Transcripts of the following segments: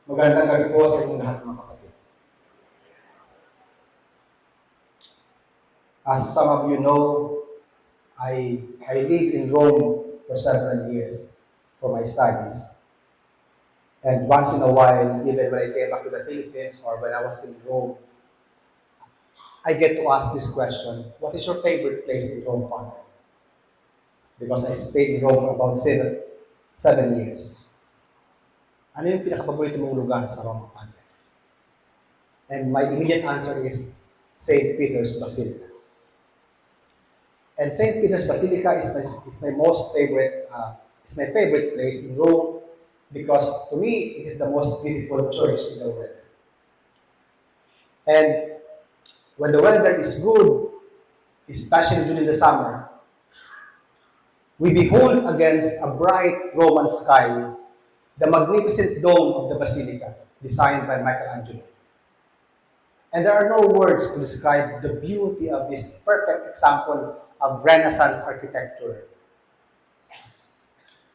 Magandang gabi po sa inyong lahat mga kapatid. As some of you know, I lived in Rome for several years for my studies. And once in a while, even when I came back to the Philippines or when I was in Rome, I get to ask this question, what is your favorite place in Rome, Father? Because I stayed in Rome for about seven years. Ano yung pinakapaborito mong lugar sa Rome, Father? And my immediate answer is St. Peter's Basilica. And St. Peter's Basilica is my favorite place in Rome because to me it is the most beautiful church in the world. And when the weather is good, especially during the summer, we behold against a bright Roman sky the magnificent dome of the Basilica designed by Michelangelo. And there are no words to describe the beauty of this perfect example of Renaissance architecture.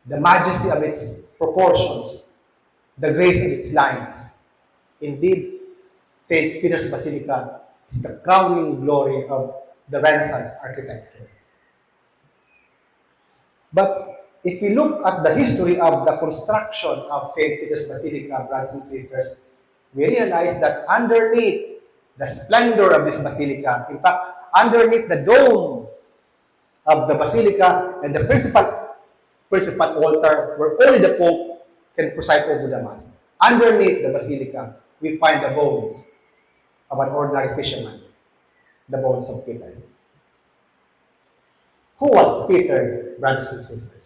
The majesty of its proportions, the grace of its lines. Indeed, St. Peter's Basilica is the crowning glory of the Renaissance architecture. But if we look at the history of the construction of St. Peter's Basilica, brothers and sisters, we realize that underneath the splendor of this basilica, in fact, underneath the dome of the basilica and the principal altar where only the Pope can preside over the Mass. Underneath the basilica, we find the bones of an ordinary fisherman, the bones of Peter. Who was Peter, brothers and sisters?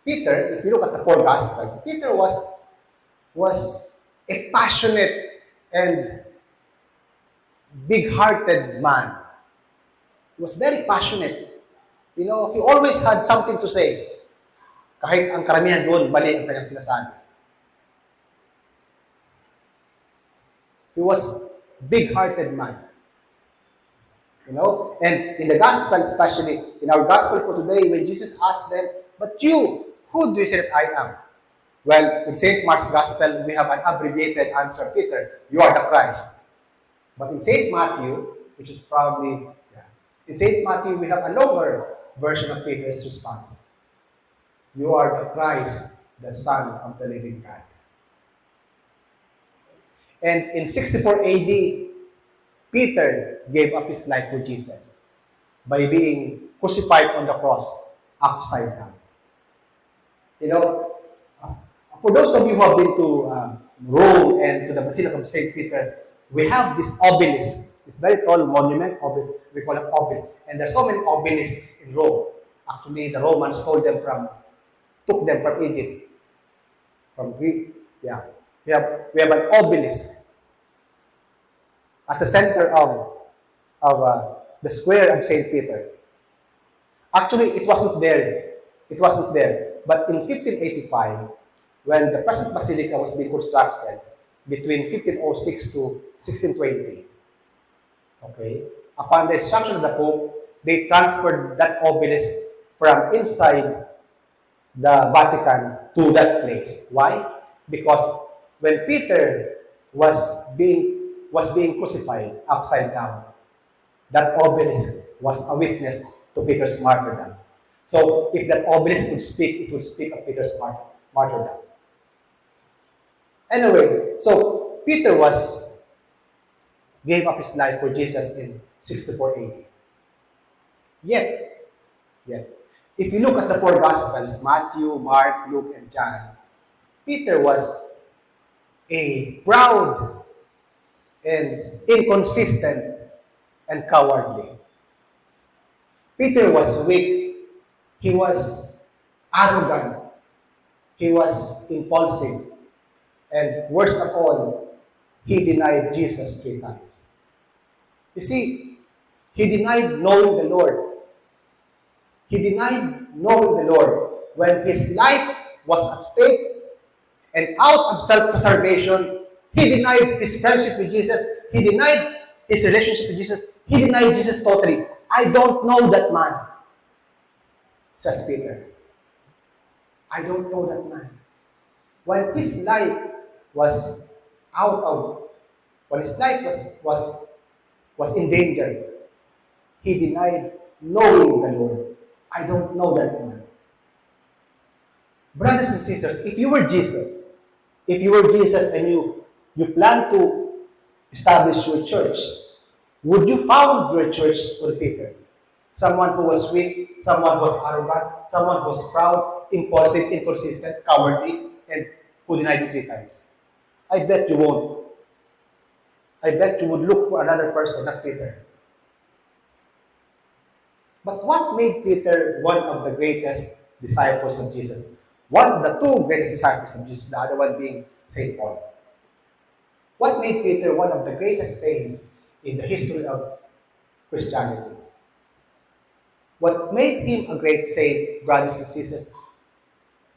Peter, if you look at the four Gospels, Peter was a passionate and big-hearted man. He was very passionate. You know, he always had something to say. Kahit ang karamihan doon, mali ang kanyang sinasabi. He was big-hearted man. You know, and in the gospel, especially in our gospel for today, when Jesus asked them, "But you, who do you say that I am?" Well, in St. Mark's gospel, we have an abbreviated answer, Peter, "You are the Christ." But in St. Matthew, which is probably, in St. Matthew, we have a longer version of Peter's response. "You are the Christ, the Son of the living God." And in 64 AD, Peter gave up his life for Jesus by being crucified on the cross upside down. You know, for those of you who have been to Rome and to the Basilica of St. Peter, we have this obelisk, this very tall monument, we call it obelisk. And there's so many obelisks in Rome. Actually, the Romans took them from Egypt, from Greece. Yeah, we have an obelisk at the center of the square of St. Peter. Actually, it wasn't there. But in 1585, when the present basilica was being constructed, between 1506 to 1620, okay, upon the instruction of the Pope, they transferred that obelisk from inside the Vatican to that place. Why? Because when Peter was being crucified upside down, that obelisk was a witness to Peter's martyrdom. So if that obelisk could speak, it would speak of Peter's martyrdom. Anyway, so Peter gave up his life for Jesus in 64 AD. Yet, if you look at the four Gospels, Matthew, Mark, Luke, and John, Peter was a proud and inconsistent and cowardly. Peter was weak. He was arrogant. He was impulsive. And worst of all, he denied Jesus 3 times. You see, he denied knowing the Lord. When his life was at stake, and out of self-preservation, he denied his friendship with Jesus. He denied his relationship with Jesus. He denied Jesus totally. "I don't know that man," says Peter. "I don't know that man." While his life was out of, when his life was in danger, he denied knowing the Lord. I don't know that man. Brothers and sisters, if you were Jesus and you plan to establish your church, would you found your church on Peter? Someone who was weak, someone who was arrogant, someone who was proud, impulsive, inconsistent, cowardly, and who denied you 3 times. I bet you won't. I bet you would look for another person, not Peter. But what made Peter one of the greatest disciples of Jesus? One of the two greatest disciples of Jesus, the other one being St. Paul. What made Peter one of the greatest saints in the history of Christianity? What made him a great saint, brothers and sisters,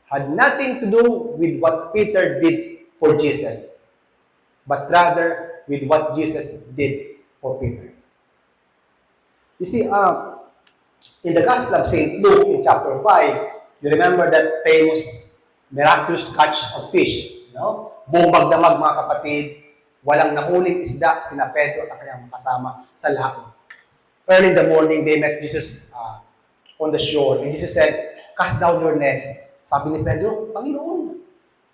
had nothing to do with what Peter did for Jesus, but rather with what Jesus did for Peter. You see, in the Gospel of St. Luke, in chapter 5, you remember that famous miraculous catch of fish. No? Buong magdamag, mga kapatid, walang nahuling isda, sina Pedro at kanyang kasama sa laot. Early in the morning, they met Jesus on the shore. And Jesus said, cast down your nets. Sabi ni Pedro, Panginoon,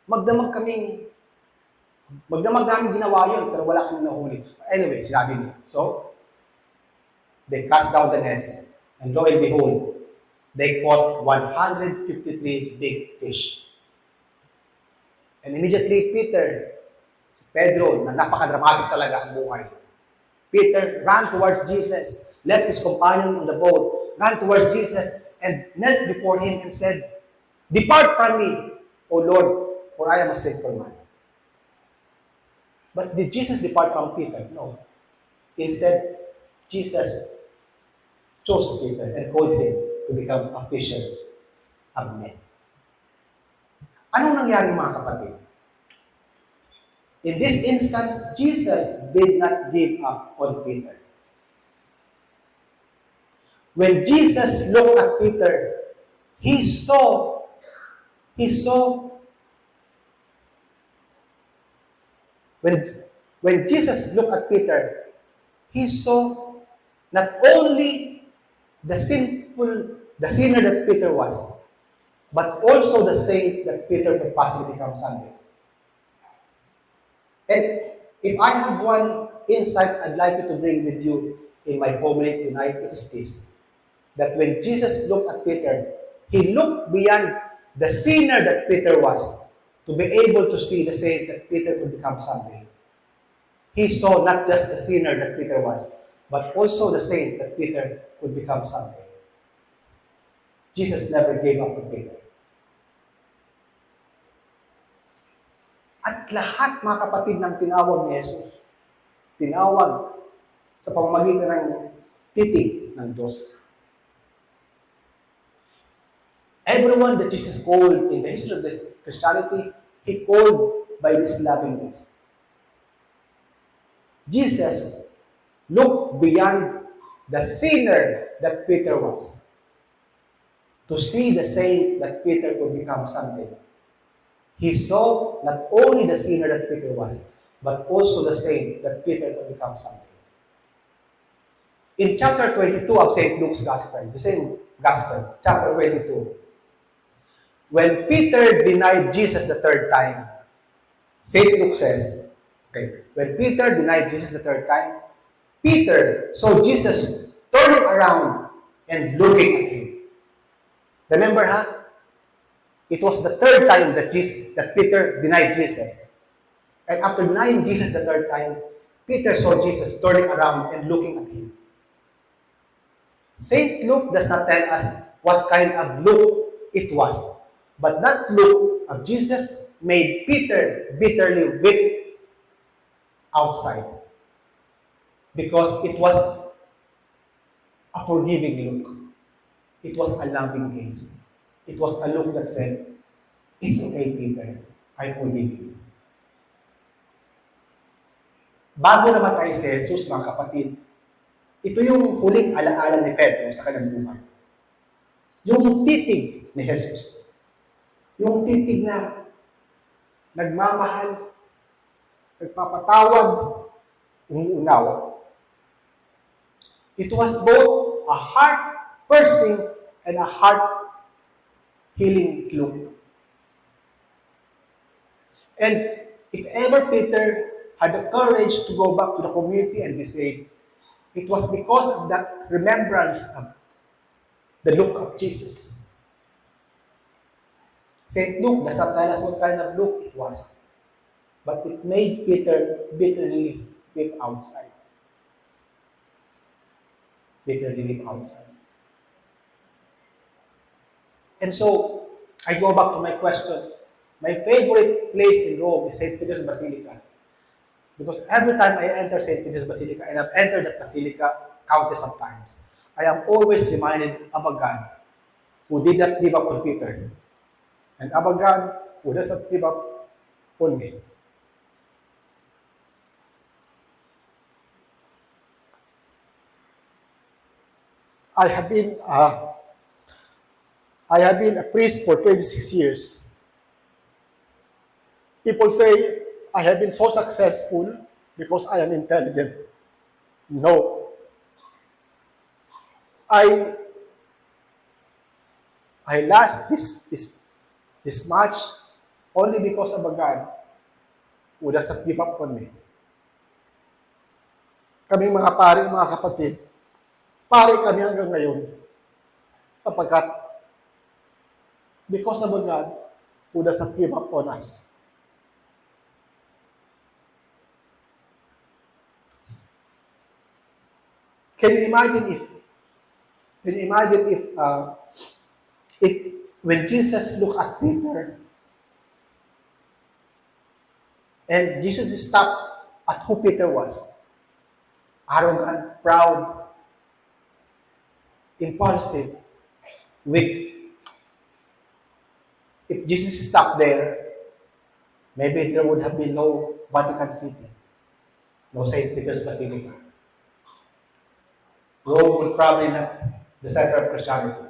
magdamag namin ginawa yun, pero wala kami nahuli. Anyway, sinabi niya. So, they cast down the nets, and lo and behold, they caught 153 big fish. And immediately, si Pedro, na napaka-dramatic talaga ang buhay. Peter ran towards Jesus, left his companion on the boat, ran towards Jesus, and knelt before him and said, depart from me, O Lord, for I am a sinful man. But did Jesus depart from Peter? No. Instead, Jesus chose Peter and called him to become a fisher of men. Anong nangyari, mga kapatid? In this instance, Jesus did not give up on Peter. When Jesus looked at Peter, he saw when Jesus looked at Peter, he saw not only the sinner that Peter was, but also the saint that Peter could possibly become someday. And if I have one insight I'd like you to bring with you in my homily tonight, it is this: that when Jesus looked at Peter, he looked beyond the sinner that Peter was to be able to see the saint that Peter could become someday. He saw not just the sinner that Peter was, but also the saint that Peter could become someday. Jesus never gave up on Peter. At lahat, mga kapatid, ng tinawag ni Jesus, tinawag sa pamamagitan ng titig ng Diyos. Everyone that Jesus called in the history of the Christianity, He called by this loving voice. Jesus looked beyond the sinner that Peter was to see the saint that Peter could become someday. He saw not only the sinner that Peter was, but also the saint that Peter could become someday. In chapter 22 of St. Luke's Gospel, the same Gospel, chapter 22, when Peter denied Jesus the third time, St. Luke says, when Peter denied Jesus the third time, Peter saw Jesus turning around and looking at him. Remember, it was the third time that Peter denied Jesus. And after denying Jesus the third time, Peter saw Jesus turning around and looking at him. St. Luke does not tell us what kind of look it was, but that look of Jesus made Peter bitterly weep outside, because it was a forgiving look. It was a loving gaze. It was a look that said, it's okay, Peter, I forgive you. Bago namatay si Jesus, mga kapatid, ito yung huling alaala ni Pedro sa kanyang buhay. Yung titig ni Jesus. Yung titig na nagmamahal, nagpapatawad, umuunawa. It was both a heart-piercing and a heart-healing look. And if ever Peter had the courage to go back to the community and be saved, it was because of that remembrance of the look of Jesus. St. Luke does not tell us what kind of look it was, but it made Peter bitterly weep outside. Bitterly weep outside. And so, I go back to my question. My favorite place in Rome is St. Peter's Basilica. Because every time I enter St. Peter's Basilica, and I've entered that basilica countless of times, I am always reminded of a God who did not give up on Peter, and of a God who does not give up on me. I have been a priest for 26 years. People say I have been so successful because I am intelligent. No. I last this much only because of a God who does not give up on me. Kaming mga pare, mga kapatid, pare kami hanggang ngayon sapagkat because of a God who does not give up on us. Can you imagine if when Jesus looked at Peter and Jesus stopped at who Peter was, arrogant, proud, impulsive, weak. If Jesus stopped there, maybe there would have been no Vatican City, no St. Peter's Basilica. Rome would probably not the center of Christianity.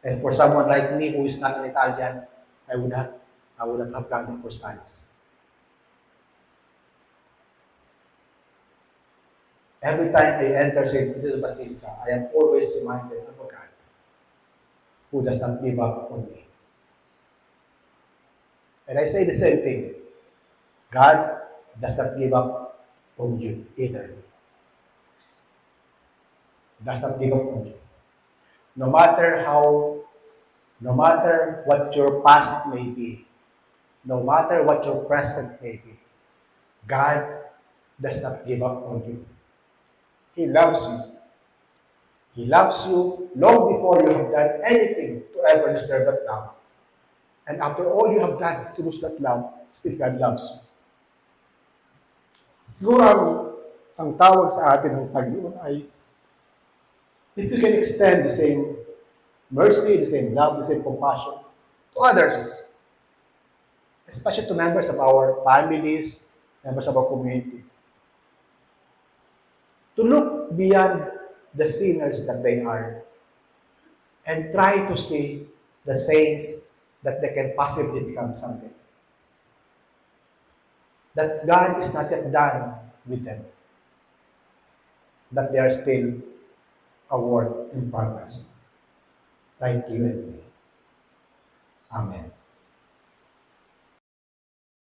And for someone like me who is not an Italian, I would not have gone for studies. Every time I enter St. Peter's Basilica, I am always reminded of a God who does not give up on me. And I say the same thing. God does not give up on you either. Does not give up on you. No matter what your past may be, no matter what your present may be, God does not give up on you. He loves you. He loves you long before you have done anything to ever deserve that love. And after all you have done to lose that love, still God loves you. Siguro ang tawag sa atin ng Panginoon ay if you can extend the same mercy, the same love, the same compassion to others, especially to members of our families, members of our community, to look beyond the sinners that they are and try to see the saints that they can possibly become someday. That God is not yet done with them, that they are still a work in progress, like you and me. Amen.